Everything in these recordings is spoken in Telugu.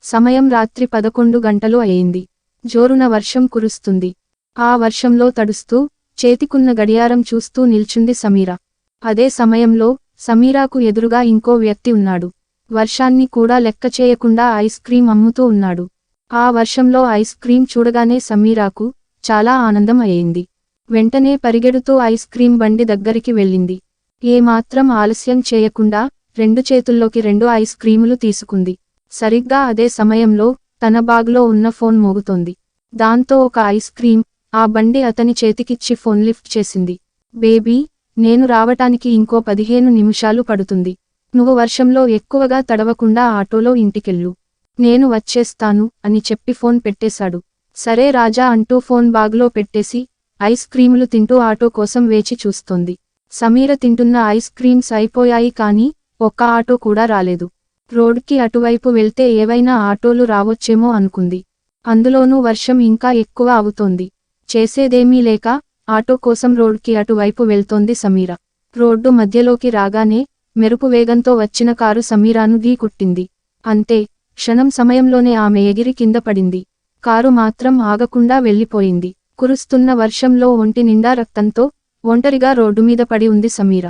సమయం రాత్రి 11 గంటలు అయింది. జోరున వర్షం కురుస్తుంది. ఆ వర్షంలో తడుస్తూ చేతికున్న గడియారం చూస్తూ నిల్చుంది సమీర. అదే సమయంలో సమీరాకు ఎదురుగా ఇంకో వ్యక్తి ఉన్నాడు. వర్షాన్ని కూడా లెక్క చేయకుండా ఐస్ క్రీం అమ్ముతూ ఉన్నాడు. ఆ వర్షంలో ఐస్ క్రీం చూడగానే సమీరాకు చాలా ఆనందం అయింది. వెంటనే పరిగెడుతూ ఐస్ క్రీం బండి దగ్గరికి వెళ్ళింది. ఏమాత్రం ఆలస్యం చేయకుండా 2 చేతుల్లోకి 2 ఐస్ క్రీములు తీసుకుంది. సరిగ్గా అదే సమయంలో తన బాగ్లో ఉన్న ఫోన్ మోగుతోంది. దాంతో ఒక ఐస్ క్రీం ఆ బండి అతని చేతికిచ్చి ఫోన్ లిఫ్ట్ చేసింది. బేబీ, నేను రావటానికి ఇంకో 15 నిమిషాలు పడుతుంది. నువ్వు వర్షంలో ఎక్కువగా తడవకుండా ఆటోలో ఇంటికెళ్ళు. నేను వచ్చేస్తాను అని చెప్పి ఫోన్ పెట్టేశాడు. సరే రాజా అంటూ ఫోన్ బాగ్లో పెట్టేసి ఐస్ క్రీములు తింటూ ఆటో కోసం వేచి చూస్తోంది. సమీర తింటున్న ఐస్ క్రీమ్స్ అయిపోయాయి కానీ ఒక్క ఆటో కూడా రాలేదు. రోడ్కి అటువైపు వెళ్తే ఏవైనా ఆటోలు రావచ్చేమో అనుకుంది. అందులోనూ వర్షం ఇంకా ఎక్కువ అవుతోంది. చేసేదేమీ లేక ఆటో కోసం రోడ్కి అటువైపు వెళ్తోంది సమీర. రోడ్డు మధ్యలోకి రాగానే మెరుపు వేగంతో వచ్చిన కారు సమీరాను ఢీ కొట్టింది. అంతే, క్షణం సమయంలోనే ఆమె ఎగిరి కింద పడింది. కారు మాత్రం ఆగకుండా వెళ్ళిపోయింది. కురుస్తున్న వర్షంలో ఒంటి నిండా రక్తంతో ఒంటరిగా రోడ్డు మీద పడి ఉంది సమీర.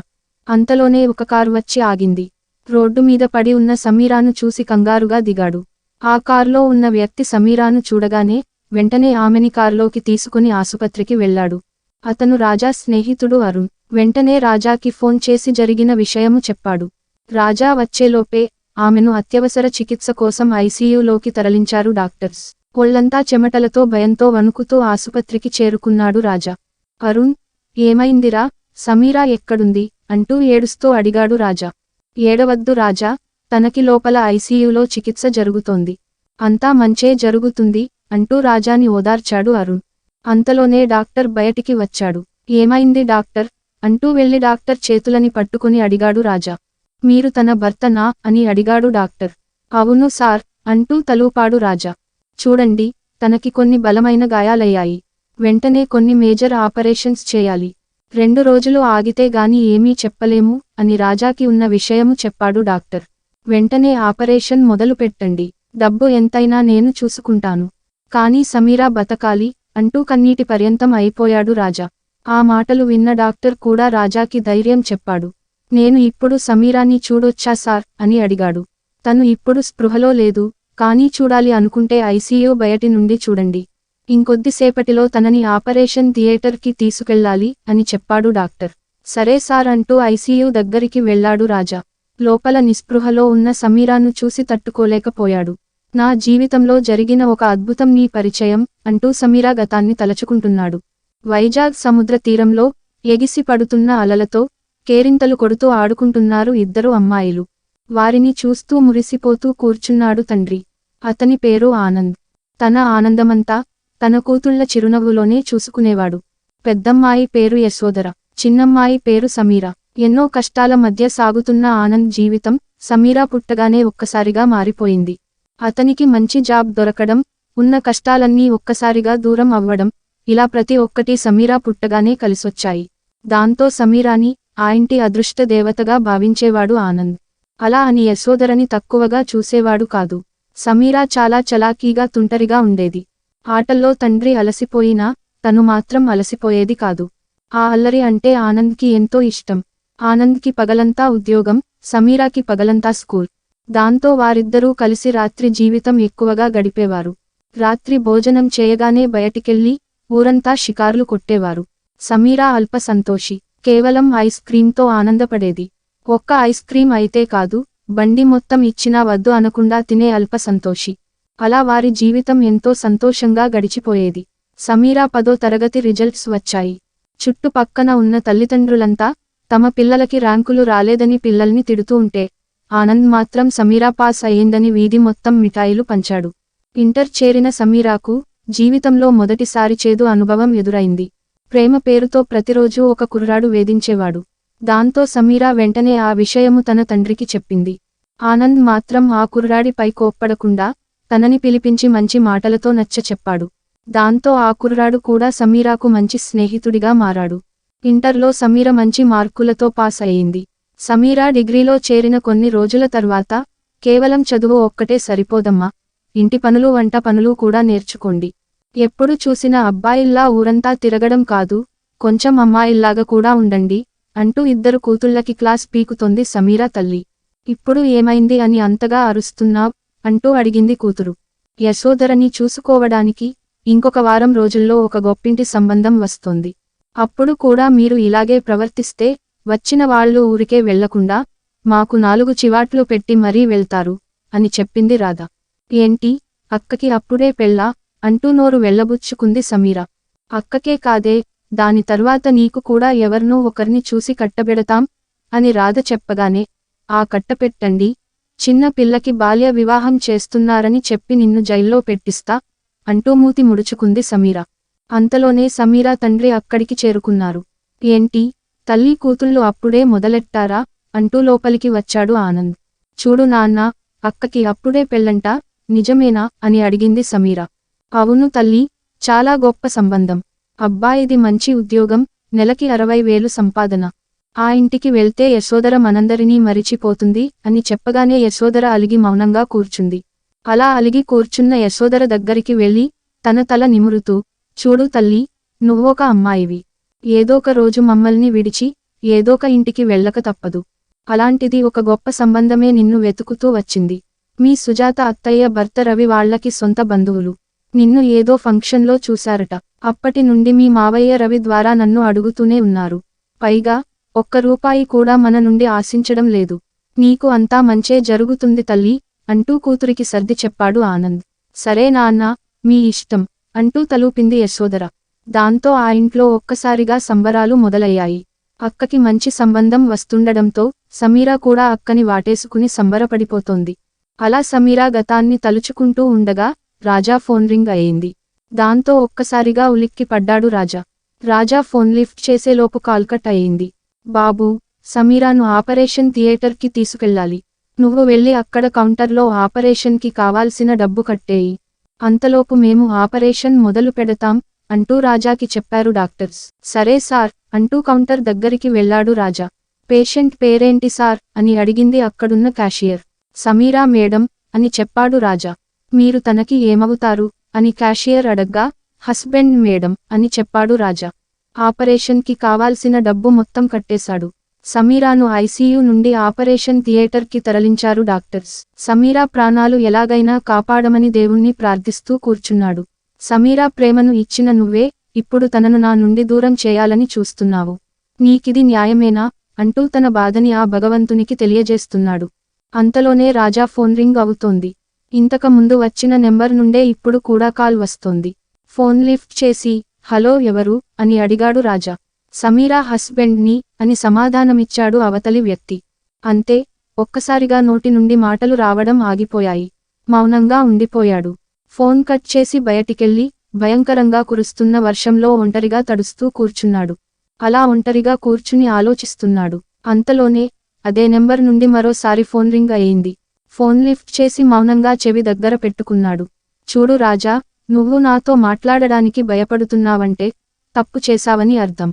అంతలోనే ఒక కారు వచ్చి ఆగింది. రోడ్డు మీద పడి ఉన్న సమీరాను చూసి కంగారుగా దిగాడు. ఆ కారులో ఉన్న వ్యక్తి సమీరాను చూడగానే వెంటనే ఆమెని కారులోకి తీసుకుని ఆసుపత్రికి వెళ్లాడు. అతను రాజా స్నేహితుడు అరుణ్. వెంటనే రాజాకి ఫోన్ చేసి జరిగిన విషయము చెప్పాడు. రాజా వచ్చేలోపే ఆమెను అత్యవసర చికిత్స కోసం ఐసీయూలోకి తరలించారు డాక్టర్స్. ఒళ్లంతా చెమటలతో భయంతో వణుకుతూ ఆసుపత్రికి చేరుకున్నాడు రాజా. అరుణ్, ఏమైందిరా, సమీరా ఎక్కడుంది అంటూ ఏడుస్తూ అడిగాడు రాజా. ఏడవద్దు రాజా, తనకి లోపల ఐసీయూలో చికిత్స జరుగుతోంది. అంతా మంచే జరుగుతుంది అంటూ రాజాని ఓదార్చాడు అరుణ్. అంతలోనే డాక్టర్ బయటికి వచ్చాడు. ఏమైంది డాక్టర్ అంటూ వెళ్లి డాక్టర్ చేతులని పట్టుకుని అడిగాడు రాజా. మీరు తన భర్తనా అని అడిగాడు డాక్టర్. అవును సార్ అంటూ తలూపాడు రాజా. చూడండి, తనకి కొన్ని బలమైన గాయాలయ్యాయి. వెంటనే కొన్ని మేజర్ ఆపరేషన్స్ చేయాలి. 2 రోజులు ఆగితే గాని ఏమీ చెప్పలేము అని రాజాకి ఉన్న విషయము చెప్పాడు డాక్టర్. వెంటనే ఆపరేషన్ మొదలు పెట్టండి. డబ్బు ఎంతైనా నేను చూసుకుంటాను. కానీ సమీరా బతకాలి అంటూ కన్నీటి పర్యంతం అయిపోయాడు రాజా. ఆ మాటలు విన్న డాక్టర్ కూడా రాజాకి ధైర్యం చెప్పాడు. నేను ఇప్పుడు సమీరాని చూడొచ్చా సార్ అని అడిగాడు. తను ఇప్పుడు స్పృహలో లేదు, కానీ చూడాలి అనుకుంటే ఐసీయూ బయటి నుండి చూడండి. ఇంకొద్దిసేపటిలో తనని ఆపరేషన్ థియేటర్కి తీసుకెళ్లాలి అని చెప్పాడు డాక్టర్. సరే సార్ అంటూ ఐసీయూ దగ్గరికి వెళ్లాడు రాజా. లోపల నిస్పృహలో ఉన్న సమీరాను చూసి తట్టుకోలేకపోయాడు. నా జీవితంలో జరిగిన ఒక అద్భుతం నీ పరిచయం అంటూ సమీరా గతాన్ని తలచుకుంటున్నాడు. వైజాగ్ సముద్ర తీరంలో ఎగిసి పడుతున్న అలలతో కేరింతలు కొడుతూ ఆడుకుంటున్నారు 2 అమ్మాయిలు. వారిని చూస్తూ మురిసిపోతూ కూర్చున్నాడు తండ్రి. అతని పేరు ఆనంద్. తన ఆనందమంతా తన కూతుళ్ల చిరునవ్వులోనే చూసుకునేవాడు. పెద్దమ్మాయి పేరు యశోధర, చిన్నమ్మాయి పేరు సమీర. ఎన్నో కష్టాల మధ్య సాగుతున్న ఆనంద్ జీవితం సమీరా పుట్టగానే ఒక్కసారిగా మారిపోయింది. అతనికి మంచి జాబ్ దొరకడం, ఉన్న కష్టాలన్నీ ఒక్కసారిగా దూరం అవ్వడం, ఇలా ప్రతి ఒక్కటి సమీరా పుట్టగానే కలిసొచ్చాయి. దాంతో సమీరాని ఆ ఇంటి అదృష్ట దేవతగా భావించేవాడు ఆనంద్. అలా అని యశోధరని తక్కువగా చూసేవాడు కాదు. సమీరా చాలా చలాకీగా తుంటరిగా ఉండేది. ఆటల్లో తండ్రి అలసిపోయినా తను మాత్రం అలసిపోయేది కాదు. ఆ అల్లరి అంటే ఆనంద్కి ఎంతో ఇష్టం. ఆనంద్కి పగలంతా ఉద్యోగం, సమీరాకి పగలంతా స్కూల్. దాంతో వారిద్దరూ కలిసి రాత్రి జీవితం ఎక్కువగా గడిపేవారు. రాత్రి భోజనం చేయగానే బయటికెళ్లి ఊరంతా షికార్లు కొట్టేవారు. సమీరా అల్ప సంతోషి. కేవలం ఐస్ క్రీంతో ఆనందపడేది. ఒక్క ఐస్ క్రీం అయితే కాదు, బండి మొత్తం ఇచ్చినా వద్దు అనకుండా తినే అల్ప సంతోషి. అలా వారి జీవితం ఎంతో సంతోషంగా గడిచిపోయేది. సమీరా 10వ తరగతి రిజల్ట్స్ వచ్చాయి. చుట్టుపక్కన ఉన్న తల్లిదండ్రులంతా తమ పిల్లలకి ర్యాంకులు రాలేదని పిల్లల్ని తిడుతూ ఉంటే, ఆనంద్ మాత్రం సమీరా పాస్ అయ్యిందని వీధి మొత్తం మిఠాయిలు పంచాడు. ఇంటర్ చేరిన సమీరాకు జీవితంలో మొదటిసారి చేదు అనుభవం ఎదురైంది. ప్రేమ పేరుతో ప్రతిరోజూ ఒక కుర్రాడు వేధించేవాడు. దాంతో సమీరా వెంటనే ఆ విషయము తన తండ్రికి చెప్పింది. ఆనంద్ మాత్రం ఆ కుర్రాడిపై కోప్పడకుండా తనని పిలిపించి మంచి మాటలతో నచ్చచెప్పాడు. దాంతో ఆ కుర్రాడు కూడా సమీరాకు మంచి స్నేహితుడిగా మారాడు. ఇంటర్లో సమీర మంచి మార్కులతో పాస్ అయ్యింది. సమీరా డిగ్రీలో చేరిన కొన్ని రోజుల తర్వాత, కేవలం చదువు ఒక్కటే సరిపోదమ్మా, ఇంటి పనులు వంట పనులు కూడా నేర్చుకోండి. ఎప్పుడు చూసినా అబ్బాయిల్లా ఊరంతా తిరగడం కాదు, కొంచెం అమ్మాయిల్లాగా కూడా ఉండండి అంటూ ఇద్దరు కూతుళ్ళకి క్లాస్ పీకుతోంది సమీరా తల్లి. ఇప్పుడు ఏమైంది అని అంతగా అరుస్తున్నావ్ అంటూ అడిగింది కూతురు. యశోధరని చూసుకోవడానికి ఇంకొక వారం రోజుల్లో ఒక గొప్పింటి సంబంధం వస్తోంది. అప్పుడు కూడా మీరు ఇలాగే ప్రవర్తిస్తే వచ్చిన వాళ్ళు ఊరికే వెళ్లకుండా మాకు 4 చివాట్లు పెట్టి మరీ వెళ్తారు అని చెప్పింది రాధ. ఏంటి, అక్కకి అప్పుడే పెళ్ళా అంటూ నోరు వెళ్లబుచ్చుకుంది సమీరా. అక్కకే కాదే, దాని తర్వాత నీకు కూడా ఎవర్నో ఒకర్ని చూసి కట్టబెడతాం అని రాధ చెప్పగానే, ఆ కట్టపెట్టండి, చిన్న పిల్లకి బాల్య వివాహం చేస్తున్నారని చెప్పి నిన్ను జైల్లో పెట్టిస్తా అంటూ మూతి ముడుచుకుంది సమీరా. అంతలోనే సమీరా తండ్రి అక్కడికి చేరుకున్నారు. ఏంటి, తల్లి కూతుళ్ళు అప్పుడే మొదలెట్టారా అంటూ లోపలికి వచ్చాడు ఆనంద్. చూడు నాన్న, అక్కకి అప్పుడే పెళ్ళంట, నిజమేనా అని అడిగింది సమీరా. అవును తల్లి, చాలా గొప్ప సంబంధం. అబ్బాయిది మంచి ఉద్యోగం, నెలకి 60,000 సంపాదన. ఆ ఇంటికి వెళ్తే యశోధర మనందరినీ మరిచిపోతుంది అని చెప్పగానే యశోధర అలిగి మౌనంగా కూర్చుంది. అలా అలిగి కూర్చున్న యశోధర దగ్గరికి వెళ్ళి తన తల నిమురుతూ, చూడు తల్లి, నువ్వొక అమ్మాయివి. ఏదోక రోజు మమ్మల్ని విడిచి ఏదోక ఇంటికి వెళ్ళక తప్పదు. అలాంటిది ఒక గొప్ప సంబంధమే నిన్ను వెతుకుతూ వచ్చింది. మీ సుజాత అత్తయ్య భర్త రవి వాళ్లకి సొంత బంధువులు. నిన్ను ఏదో ఫంక్షన్లో చూశారట. అప్పటి నుండి మీ మావయ్య రవి ద్వారా నన్ను అడుగుతూనే ఉన్నారు. పైగా ₹1 కూడా మన నుండి ఆశించడం లేదు. నీకు అంతా మంచే జరుగుతుంది తల్లి అంటూ కూతురికి సర్ది చెప్పాడు ఆనంద్. సరే నాన్న, మీ ఇష్టం అంటూ తలూపింది యశోధర. దాంతో ఆ ఇంట్లో ఒక్కసారిగా సంబరాలు మొదలయ్యాయి. అక్కకి మంచి సంబంధం వస్తుండడంతో సమీరా కూడా అక్కని వాటేసుకుని సంబరపడిపోతోంది. అలా సమీరా గతాన్ని తలుచుకుంటూ ఉండగా రాజా ఫోన్ రింగ్ అయింది. దాంతో ఒక్కసారిగా ఉలిక్కి పడ్డాడు రాజా. రాజా ఫోన్ లిఫ్ట్ చేసేలోపు కాల్ కట్ అయింది. బాబూ, సమీరాను ఆపరేషన్ థియేటర్కి తీసుకెళ్ళాలి. నువ్వు వెళ్ళి అక్కడ కౌంటర్లో ఆపరేషన్కి కావాల్సిన డబ్బు కట్టేయి. అంతలోపు మేము ఆపరేషన్ మొదలు పెడతాం అంటూ రాజాకి చెప్పారు డాక్టర్స్. సరే సార్ అంటూ కౌంటర్ దగ్గరికి వెళ్లాడు రాజా. పేషెంట్ పేరేంటి సార్ అని అడిగింది అక్కడున్న క్యాషియర్. సమీరా మేడం అని చెప్పాడు రాజా. మీరు తనకి ఏమవుతారు అని క్యాషియర్ అడగ్గా, హస్బెండ్ మేడం అని చెప్పాడు రాజా. ఆపరేషన్కి కావాల్సిన డబ్బు మొత్తం కట్టేశాడు. సమీరాను ఐసీయూ నుండి ఆపరేషన్ థియేటర్కి తరలించారు డాక్టర్స్. సమీరా ప్రాణాలు ఎలాగైనా కాపాడమని దేవుణ్ణి ప్రార్థిస్తూ కూర్చున్నాడు. సమీరా ప్రేమను ఇచ్చిన నువ్వే ఇప్పుడు తనను నా నుండి దూరం చేయాలని చూస్తున్నావు. నీకిది న్యాయమేనా అంటూ తన బాధని ఆ భగవంతునికి తెలియజేస్తున్నాడు. అంతలోనే రాజా ఫోన్ రింగ్ అవుతోంది. ఇంతకు ముందు వచ్చిన నెంబర్ నుండే ఇప్పుడు కూడా కాల్ వస్తోంది. ఫోన్ లిఫ్ట్ చేసి, హలో ఎవరు అని అడిగాడు రాజా. సమీరా హస్బెండ్ని అని సమాధానమిచ్చాడు అవతలి వ్యక్తి. అంతే, ఒక్కసారిగా నోటి నుండి మాటలు రావడం ఆగిపోయాయి. మౌనంగా ఉండిపోయాడు. ఫోన్ కట్ చేసి బయటికెళ్ళి భయంకరంగా కురుస్తున్న వర్షంలో ఒంటరిగా తడుస్తూ కూర్చున్నాడు. అలా ఒంటరిగా కూర్చుని ఆలోచిస్తున్నాడు. అంతలోనే అదే నెంబర్ నుండి మరోసారి ఫోన్ రింగ్ అయింది. ఫోన్ లిఫ్ట్ చేసి మౌనంగా చెవి దగ్గర పెట్టుకున్నాడు. చూడు రాజా, నువ్వు నాతో మాట్లాడడానికి భయపడుతున్నావంటే తప్పు చేశావని అర్థం.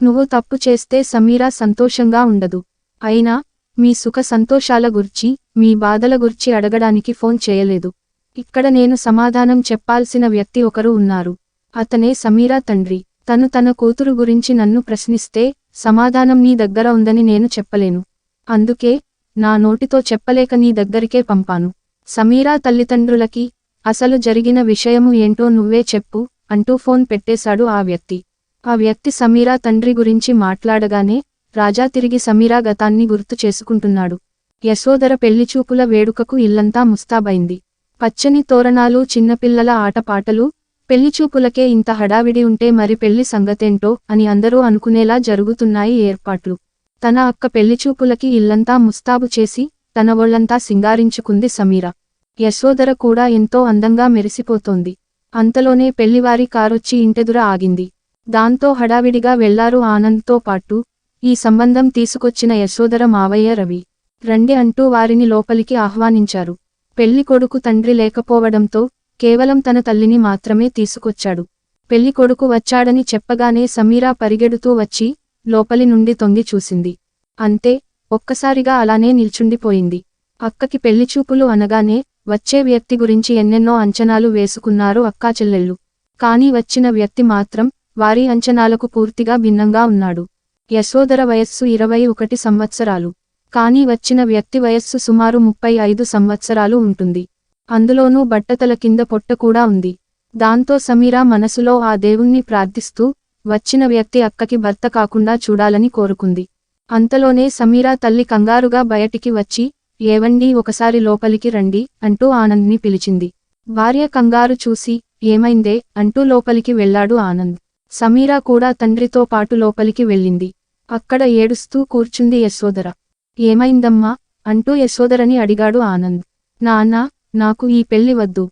నువ్వు తప్పు చేస్తే సమీరా సంతోషంగా ఉండదు. అయినా మీ సుఖ సంతోషాల గుర్చి, మీ బాధల గుర్చి అడగడానికి ఫోన్ చేయలేదు. ఇక్కడ నేను సమాధానం చెప్పాల్సిన వ్యక్తి ఒకరు ఉన్నారు. అతనే సమీరా తండ్రి. తను తన కూతురు గురించి నన్ను ప్రశ్నిస్తే సమాధానం నీ దగ్గర ఉందని నేను చెప్పలేను. అందుకే నా నోటితో చెప్పలేక నీ దగ్గరికే పంపాను. సమీరా తల్లిదండ్రులకి అసలు జరిగిన విషయము ఏంటో నువ్వే చెప్పు అంటూ ఫోన్ పెట్టేశాడు ఆ వ్యక్తి. ఆ వ్యక్తి సమీరా తండ్రి గురించి మాట్లాడగానే రాజా తిరిగి సమీరా గతాన్ని గుర్తు చేసుకుంటున్నాడు. యశోధర పెళ్లిచూపుల వేడుకకు ఇల్లంతా ముస్తాబైంది. పచ్చని తోరణాలు, చిన్నపిల్లల ఆటపాటలు. పెళ్లిచూపులకే ఇంత హడావిడి ఉంటే మరి పెళ్లి సంగతేంటో అని అందరూ అనుకునేలా జరుగుతున్నాయి ఏర్పాట్లు. తన అక్క పెళ్లిచూపులకి ఇల్లంతా ముస్తాబు చేసి తన ఒళ్లంతా సింగారించుకుంది సమీరా. యశోధర కూడా ఎంతో అందంగా మెరిసిపోతోంది. అంతలోనే పెళ్లివారి కారొచ్చి ఇంటెదుర ఆగింది. దాంతో హడావిడిగా వెళ్లారు ఆనంద్తో పాటు ఈ సంబంధం తీసుకొచ్చిన యశోధర మావయ్య రవి. రండి అంటూ వారిని లోపలికి ఆహ్వానించారు. పెళ్లి కొడుకు తండ్రి లేకపోవడంతో కేవలం తన తల్లిని మాత్రమే తీసుకొచ్చాడు. పెళ్లి కొడుకు వచ్చాడని చెప్పగానే సమీరా పరిగెడుతూ వచ్చి లోపలి నుండి తొంగి చూసింది. అంతే, ఒక్కసారిగా అలానే నిల్చుండిపోయింది. అక్కకి పెళ్లిచూపులు అనగానే వచ్చే వ్యక్తి గురించి ఎన్నెన్నో అంచనాలు వేసుకున్నారు అక్కాచెల్లెళ్ళు. కానీ వచ్చిన వ్యక్తి మాత్రం వారి అంచనాలకు పూర్తిగా భిన్నంగా ఉన్నాడు. యశోదర వయస్సు 21 సంవత్సరాలు. కానీ వచ్చిన వ్యక్తి వయస్సు సుమారు 35 సంవత్సరాలు ఉంటుంది. అందులోనూ బట్టతల కింద పొట్ట కూడా ఉంది. దాంతో సమీరా మనసులో ఆ దేవుణ్ణి ప్రార్థిస్తూ వచ్చిన వ్యక్తి అక్కకి భర్త కాకుండా చూడాలని కోరుకుంది. అంతలోనే సమీరా తల్లి కంగారుగా బయటికి వచ్చి, ఏవండీ ఒకసారి లోపలికి రండి అంటూ ఆనంద్ని పిలిచింది. భార్య కంగారు చూసి, ఏమైందే అంటూ లోపలికి వెళ్ళాడు ఆనంద్. సమీరా కూడా తండ్రితో పాటు లోపలికి వెళ్ళింది. అక్కడ ఏడుస్తూ కూర్చుంది యశోదర. ఏమైందమ్మా అంటూ యశోదరని అడిగాడు ఆనంద్. నాన్నా, నాకు ఈ పెళ్లి వద్దు.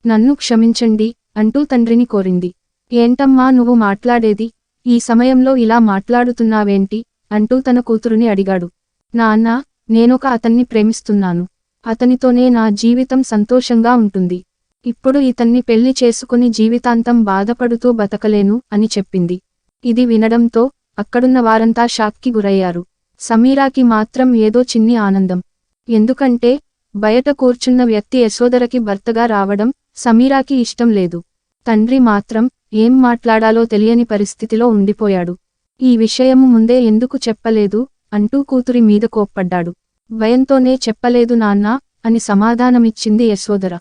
నన్ను క్షమించండి అంటూ తండ్రిని కోరింది. ఏంటమ్మా నువ్వు మాట్లాడేది? ఈ సమయంలో ఇలా మాట్లాడుతున్నావేంటి అంటూ తన కూతురుని అడిగాడు. నాన్నా, నేనొక అతన్ని ప్రేమిస్తున్నాను. అతనితోనే నా జీవితం సంతోషంగా ఉంటుంది. ఇప్పుడు ఇతన్ని పెళ్లి చేసుకుని జీవితాంతం బాధపడుతూ బతకలేను అని చెప్పింది. ఇది వినడంతో అక్కడున్న వారంతా షాక్కి గురయ్యారు. సమీరాకి మాత్రం ఏదో చిన్ని ఆనందం. ఎందుకంటే బయట కూర్చున్న వ్యక్తి యశోదరకి భర్తగా రావడం సమీరాకి ఇష్టం లేదు. తండ్రి మాత్రం ఏం మాట్లాడాలో తెలియని పరిస్థితిలో ఉండిపోయాడు. ఈ విషయము ముందే ఎందుకు చెప్పలేదు అంటూ కూతురి మీద కోప్పడ్డాడు. భయంతోనే చెప్పలేదు నాన్నా అని సమాధానమిచ్చింది యశోదర.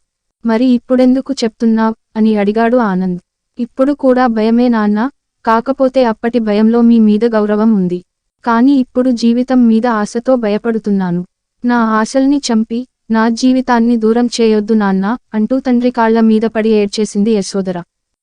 మరి ఇప్పుడెందుకు చెప్తున్నావ్ అని అడిగాడు ఆనంద్. ఇప్పుడు కూడా భయమే నాన్నా, కాకపోతే అప్పటి భయంలో మీ మీద గౌరవం ఉంది. కానీ ఇప్పుడు జీవితం మీద ఆశతో భయపడుతున్నాను. నా ఆశల్ని చంపి నా జీవితాన్ని దూరం చేయొద్దు నాన్నా అంటూ తండ్రి కాళ్ల మీద పడి ఏడ్చేసింది యశోదర.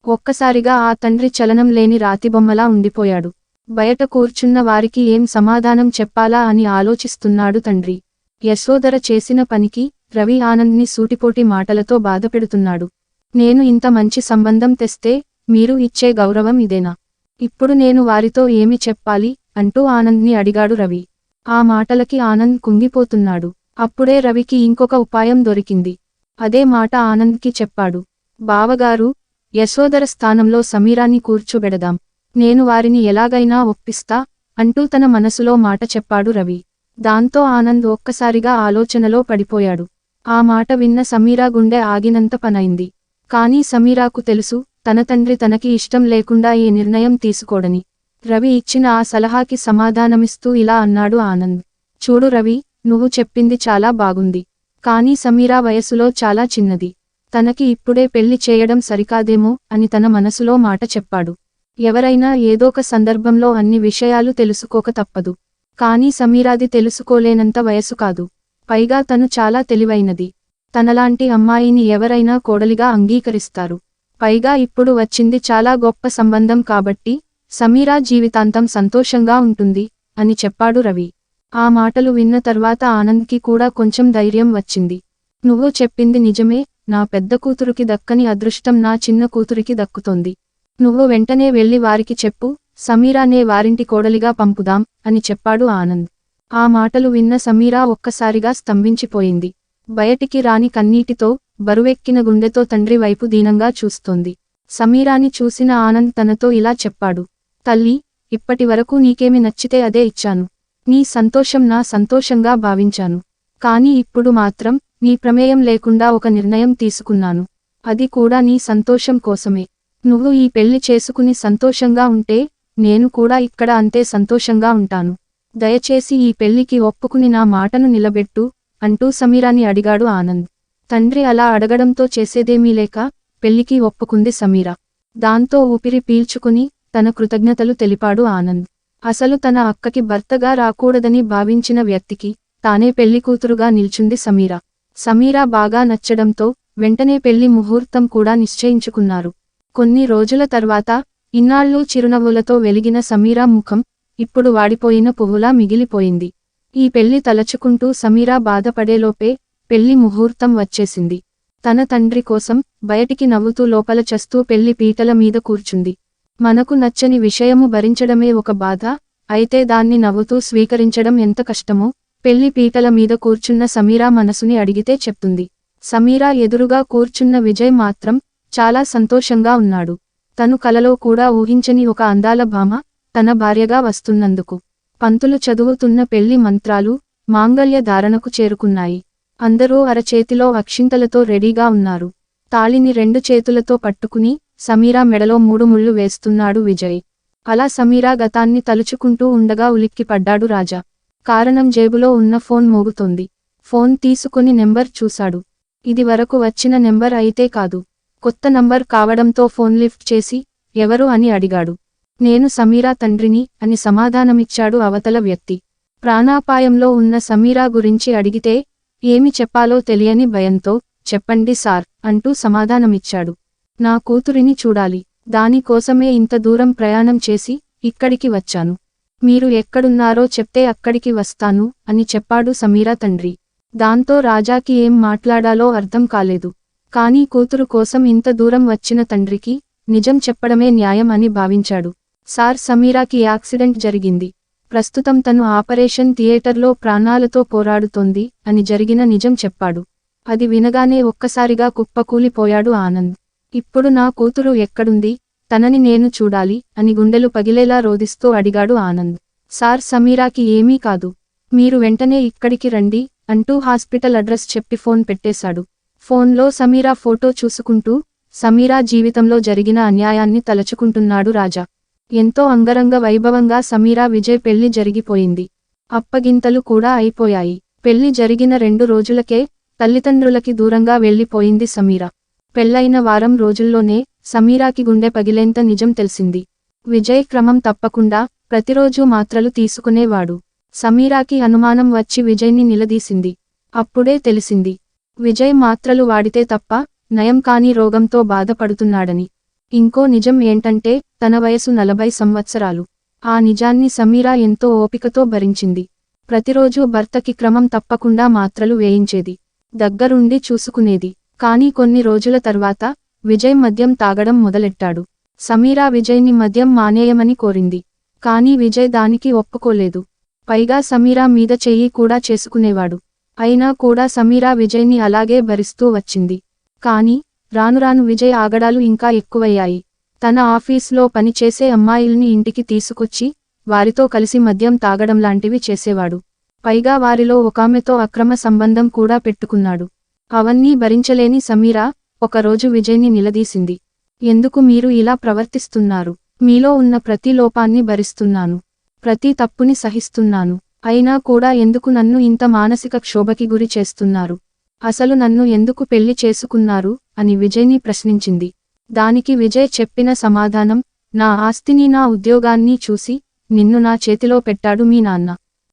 ఒక్కసారిగా ఆ తండ్రి చలనం లేని రాతిబొమ్మలా ఉండిపోయాడు. బయట కూర్చున్న వారికి ఏం సమాధానం చెప్పాలా అని ఆలోచిస్తున్నాడు తండ్రి. యశోదర చేసిన పనికి రవి ఆనంద్ని సూటిపోటి మాటలతో బాధపెడుతున్నాడు. నేను ఇంత మంచి సంబంధం తెస్తే మీరు ఇచ్చే గౌరవం ఇదేనా? ఇప్పుడు నేను వారితో ఏమి చెప్పాలి అంటూ ఆనంద్ని అడిగాడు రవి. ఆ మాటలకి ఆనంద్ కుంగిపోతున్నాడు. అప్పుడే రవికి ఇంకొక ఉపాయం దొరికింది. అదే మాట ఆనంద్కి చెప్పాడు. బావగారు, యశోదర స్థానంలో సమీరాని కూర్చోబెడదాం. నేను వారిని ఎలాగైనా ఒప్పిస్తా అంటూ తన మనసులో మాట చెప్పాడు రవి. దాంతో ఆనంద్ ఒక్కసారిగా ఆలోచనలో పడిపోయాడు. ఆ మాట విన్న సమీరా గుండె ఆగినంత పనైంది. కానీ సమీరాకు తెలుసు తన తండ్రి తనకి ఇష్టం లేకుండా ఈ నిర్ణయం తీసుకోడని. రవి ఇచ్చిన ఆ సలహాకి సమాధానమిస్తూ ఇలా అన్నాడు ఆనంద్. చూడు రవి, నువ్వు చెప్పింది చాలా బాగుంది. కానీ సమీరా వయసులో చాలా చిన్నది. తనకి ఇప్పుడే పెళ్లి చేయడం సరికాదేమో అని తన మనసులో మాట చెప్పాడు. ఎవరైనా ఏదోక సందర్భంలో అన్ని విషయాలు తెలుసుకోక తప్పదు. కానీ సమీరాది తెలుసుకోలేనంత వయసు కాదు. పైగా తను చాలా తెలివైనది. తనలాంటి అమ్మాయిని ఎవరైనా కోడలిగా అంగీకరిస్తారు. పైగా ఇప్పుడు వచ్చింది చాలా గొప్ప సంబంధం కాబట్టి సమీరా జీవితాంతం సంతోషంగా ఉంటుంది అని చెప్పాడు రవి. ఆ మాటలు విన్న తర్వాత ఆనంద్కి కూడా కొంచెం ధైర్యం వచ్చింది. నువ్వు చెప్పింది నిజమే, నా పెద్ద కూతురుకి దక్కని అదృష్టం నా చిన్న కూతురికి దక్కుతోంది. నువ్వు వెంటనే వెళ్ళి వారికి చెప్పు, సమీరానే వారింటి కోడలిగా పంపుదాం అని చెప్పాడు ఆనంద్. ఆ మాటలు విన్న సమీరా ఒక్కసారిగా స్తంభించిపోయింది. బయటికి రాని కన్నీటితో బరువెక్కిన గుండెతో తండ్రి వైపు దీనంగా చూస్తోంది. సమీరాని చూసిన ఆనంద్ తనతో ఇలా చెప్పాడు. తల్లి, ఇప్పటివరకు నీకేమి నచ్చితే అదే ఇచ్చాను. నీ సంతోషం నా సంతోషంగా భావించాను. కానీ ఇప్పుడు మాత్రం నీ ప్రమేయం లేకుండా ఒక నిర్ణయం తీసుకున్నాను. అది కూడా నీ సంతోషం కోసమే. నువ్వు ఈ పెళ్లి చేసుకుని సంతోషంగా ఉంటే నేను కూడా ఇక్కడ అంతే సంతోషంగా ఉంటాను. దయచేసి ఈ పెళ్లికి ఒప్పుకుని నా మాటను నిలబెట్టు అంటూ సమీరాని అడిగాడు ఆనంద్. తండ్రి అలా అడగడంతో చేసేదేమీ లేక పెళ్లికి ఒప్పుకుంది సమీరా. దాంతో ఊపిరి పీల్చుకుని తన కృతజ్ఞతలు తెలిపాడు ఆనంద్. అసలు తన అక్కకి భర్తగా రాకూడదని భావించిన వ్యక్తికి తానే పెళ్లికూతురుగా నిల్చుంది సమీరా. సమీరా బాగా నచ్చడంతో వెంటనే పెళ్లి ముహూర్తం కూడా నిశ్చయించుకున్నారు. కొన్ని రోజుల తర్వాత ఇన్నాళ్లు చిరునవ్వులతో వెలిగిన సమీరా ముఖం ఇప్పుడు వాడిపోయిన పువ్వులా మిగిలిపోయింది. ఈ పెళ్లి తలచుకుంటూ సమీరా బాధపడేలోపే పెళ్లి ముహూర్తం వచ్చేసింది. తన తండ్రి కోసం బయటికి నవ్వుతూ లోపల చస్తూ పెళ్లి పీటల మీద కూర్చుంది. మనకు నచ్చని విషయము భరించడమే ఒక బాధ, అయితే దాన్ని నవ్వుతూ స్వీకరించడం ఎంత కష్టమో పెళ్లి పీటల మీద కూర్చున్న సమీరా మనసుని అడిగితే చెప్తుంది. సమీరా ఎదురుగా కూర్చున్న విజయ్ మాత్రం చాలా సంతోషంగా ఉన్నాడు. తను కలలో కూడా ఊహించని ఒక అందాల భామ తన భార్యగా వస్తున్నందుకు. పంతులు చదువుతున్న పెళ్లి మంత్రాలు మాంగళ్య ధారణకు చేరుకున్నాయి. అందరూ అరచేతిలో అక్షింతలతో రెడీగా ఉన్నారు. తాళిని 2 చేతులతో పట్టుకుని సమీరా మెడలో 3 ముళ్ళు వేస్తున్నాడు విజయ్. అలా సమీరా గతాన్ని తలుచుకుంటూ ఉండగా ఉలిక్కిపడ్డాడు రాజా. కారణం జేబులో ఉన్న ఫోన్ మోగుతోంది. ఫోన్ తీసుకుని నెంబర్ చూశాడు. ఇది వరకు వచ్చిన నెంబర్ అయితే కాదు. కొత్త నంబర్ కావడంతో ఫోన్ లిఫ్ట్ చేసి ఎవరు అని అడిగాడు. నేను సమీరా తండ్రిని అని సమాధానమిచ్చాడు అవతల వ్యక్తి. ప్రాణాపాయంలో ఉన్న సమీరా గురించి అడిగితే ఏమి చెప్పాలో తెలియని భయంతో చెప్పండి సార్ అంటూ సమాధానమిచ్చాడు. నా కూతురిని చూడాలి. దానికోసమే ఇంత దూరం ప్రయాణం చేసి ఇక్కడికి వచ్చాను. మీరు ఎక్కడున్నారో చెప్తే అక్కడికి వస్తాను అని చెప్పాడు సమీరా తండ్రి. దాంతో రాజాకి ఏం మాట్లాడాలో అర్థం కాలేదు. కానీ కూతురు కోసం ఇంత దూరం వచ్చిన తండ్రికి నిజం చెప్పడమే న్యాయం అని భావించాడు. సార్ సమీరాకి యాక్సిడెంట్ జరిగింది. ప్రస్తుతం తను ఆపరేషన్ థియేటర్లో ప్రాణాలతో పోరాడుతోంది అని జరిగిన నిజం చెప్పాడు. అది వినగానే ఒక్కసారిగా కుప్పకూలిపోయాడు ఆనంద్. ఇప్పుడు నా కూతురు ఎక్కడుంది, తనని నేను చూడాలి అని గుండెలు పగిలేలా రోదిస్తూ అడిగాడు ఆనంద్. సార్ సమీరాకి ఏమీ కాదు. మీరు వెంటనే ఇక్కడికి రండి అంటూ హాస్పిటల్ అడ్రస్ చెప్పి ఫోన్ పెట్టేశాడు. ఫోన్లో సమీరా ఫోటో చూసుకుంటూ సమీరా జీవితంలో జరిగిన అన్యాయాన్ని తలచుకుంటున్నాడు రాజా. ఎంతో అంగరంగ వైభవంగా సమీరా విజయ్ పెళ్లి జరిగిపోయింది. అప్పగింతలు కూడా అయిపోయాయి. పెళ్లి జరిగిన 2 రోజులకే తల్లిదండ్రులకి దూరంగా వెళ్లిపోయింది సమీరా. పెళ్లైన వారం రోజుల్లోనే సమీరాకి గుండె పగిలేంత నిజం తెలిసింది. విజయ్ క్రమం తప్పకుండా ప్రతిరోజూ మాత్రలు తీసుకునేవాడు. సమీరాకి అనుమానం వచ్చి విజయ్ని నిలదీసింది. అప్పుడే తెలిసింది విజయ్ మాత్రలు వాడితే తప్ప నయం కాని రోగంతో బాధపడుతున్నాడని. ఇంకో నిజం ఏంటంటే తన వయసు 40 సంవత్సరాలు. ఆ నిజాన్ని సమీరా ఎంతో ఓపికతో భరించింది. ప్రతిరోజూ భర్తకి క్రమం తప్పకుండా మాత్రలు వేయించేది. దగ్గరుండి చూసుకునేది. కానీ కొన్ని రోజుల తర్వాత విజయ్ మద్యం తాగడం మొదలెట్టాడు. సమీరా విజయ్ని మద్యం మానేయమని కోరింది. కానీ విజయ్ దానికి ఒప్పుకోలేదు. పైగా సమీరా మీద చెయ్యి కూడా చేసుకునేవాడు. అయినా కూడా సమీరా విజయ్ని అలాగే భరిస్తూ వచ్చింది. కానీ రానురాను విజయ్ ఆగడాలు ఇంకా ఎక్కువయ్యాయి. తన ఆఫీస్లో పనిచేసే అమ్మాయిల్ని ఇంటికి తీసుకొచ్చి వారితో కలిసి మద్యం తాగడం లాంటివి చేసేవాడు. పైగా వారిలో ఒకామెతో అక్రమ సంబంధం కూడా పెట్టుకున్నాడు. అవన్నీ భరించలేని సమీరా ఒకరోజు విజయ్ని నిలదీసింది. ఎందుకు మీరు ఇలా ప్రవర్తిస్తున్నారు? మీలో ఉన్న ప్రతి లోపాన్ని భరిస్తున్నాను. ప్రతి తప్పుని సహిస్తున్నాను. అయినా కూడా ఎందుకు నన్ను ఇంత మానసిక క్షోభకి గురి చేస్తున్నారు? అసలు నన్ను ఎందుకు పెళ్లి చేసుకున్నారు అని విజయ్ని ప్రశ్నించింది. దానికి విజయ్ చెప్పిన సమాధానం, నా ఆస్తిని నా ఉద్యోగాన్ని చూసి నిన్ను నా చేతిలో పెట్టాడు మీ నాన్న.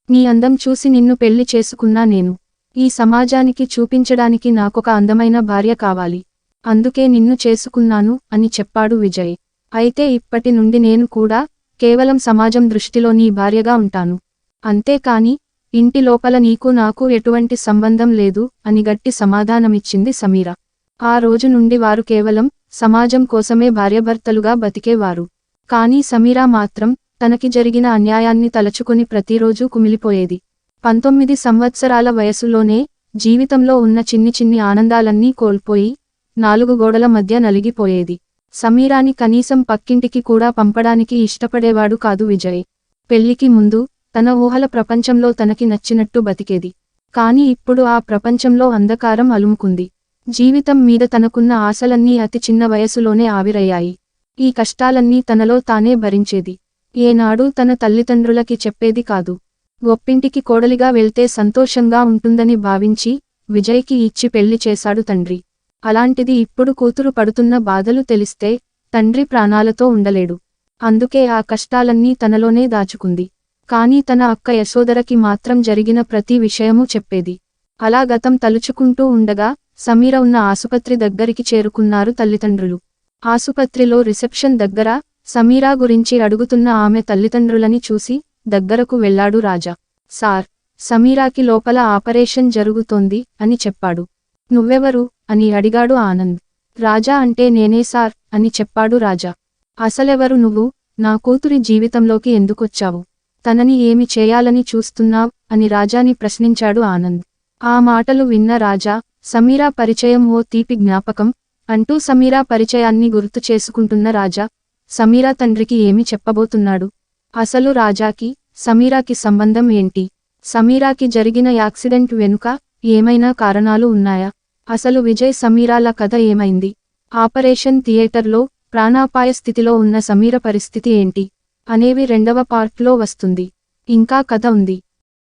నీ అందం చూసి నిన్ను పెళ్లి చేసుకున్నా నేను. ఈ సమాజానికి చూపించడానికి నాకొక అందమైన భార్య కావాలి. అందుకే నిన్ను చేసుకున్నాను అని చెప్పాడు విజయ్. అయితే ఇప్పటి నుండి నేను కూడా కేవలం సమాజం దృష్టిలో నీ భార్యగా ఉంటాను. అంతేకాని ఇంటి లోపల నీకు నాకు ఎటువంటి సంబంధం లేదు అని గట్టి సమాధానమిచ్చింది సమీరా. ఆ రోజు నుండి వారు కేవలం సమాజం కోసమే భార్యాభర్తలుగా బతికేవారు. కానీ సమీరా మాత్రం తనకి జరిగిన అన్యాయాన్ని తలచుకొని ప్రతిరోజూ కుమిలిపోయేది. 19 సంవత్సరాల వయసులోనే జీవితంలో ఉన్న చిన్ని చిన్ని ఆనందాలన్నీ కోల్పోయి 4 గోడల మధ్య నలిగిపోయేది. సమీరాని కనీసం పక్కింటికి కూడా పంపడానికి ఇష్టపడేవాడు కాదు విజయ్. పెళ్లికి ముందు తన ఊహల ప్రపంచంలో తనకి నచ్చినట్టు బతికేది. కాని ఇప్పుడు ఆ ప్రపంచంలో అంధకారం అలుముకుంది. జీవితం మీద తనకున్న ఆశలన్నీ అతి చిన్న వయసులోనే ఆవిరయ్యాయి. ఈ కష్టాలన్నీ తనలో తానే భరించేది. ఏనాడూ తన తల్లిదండ్రులకి చెప్పేది కాదు. గొప్పింటికి కోడలిగా వెళ్తే సంతోషంగా ఉంటుందని భావించి విజయ్కి ఇచ్చి పెళ్లి చేశాడు తండ్రి. అలాంటిది ఇప్పుడు కూతురు పడుతున్న బాధలు తెలిస్తే తండ్రి ప్రాణాలతో ఉండలేడు. అందుకే ఆ కష్టాలన్నీ తనలోనే దాచుకుంది. కానీ తన అక్క యశోదరకి మాత్రం జరిగిన ప్రతి విషయమూ చెప్పేది. అలా గతం తలుచుకుంటూ ఉండగా సమీర ఉన్న ఆసుపత్రి దగ్గరికి చేరుకున్నారు తల్లిదండ్రులు. ఆసుపత్రిలో రిసెప్షన్ దగ్గర సమీరా గురించి అడుగుతున్న ఆమె తల్లిదండ్రులని చూసి దగ్గరకు వెళ్లాడు రాజా. సార్, సమీరాకి లోపల ఆపరేషన్ జరుగుతోంది అని చెప్పాడు. నువ్వెవరు అని అడిగాడు ఆనంద్. రాజా అంటే నేనే సార్ అని చెప్పాడు రాజా. అసలెవరు నువ్వు? నా కూతురి జీవితంలోకి ఎందుకొచ్చావు? తనని ఏమి చేయాలని చూస్తున్నావ్ అని రాజాని ప్రశ్నించాడు ఆనంద్. ఆ మాటలు విన్న రాజా, సమీరా పరిచయం ఓ తీపి జ్ఞాపకం అంటూ సమీరా పరిచయాన్ని గుర్తు చేసుకుంటున్న రాజా, సమీరా తండ్రికి ఏమి చెప్పబోతున్నాడు? అసలు రాజాకి సమీరాకి సంబంధం ఏంటి? సమీరాకి జరిగిన యాక్సిడెంట్ వెనుక ఏమైనా కారణాలు ఉన్నాయా? అసలు విజయ్ సమీరాల కథ ఏమైంది? ఆపరేషన్ థియేటర్లో ప్రాణాపాయ స్థితిలో ఉన్న సమీర పరిస్థితి ఏంటి అనేవి రెండవ పార్ట్లో వస్తుంది. ఇంకా కథ ఉంది.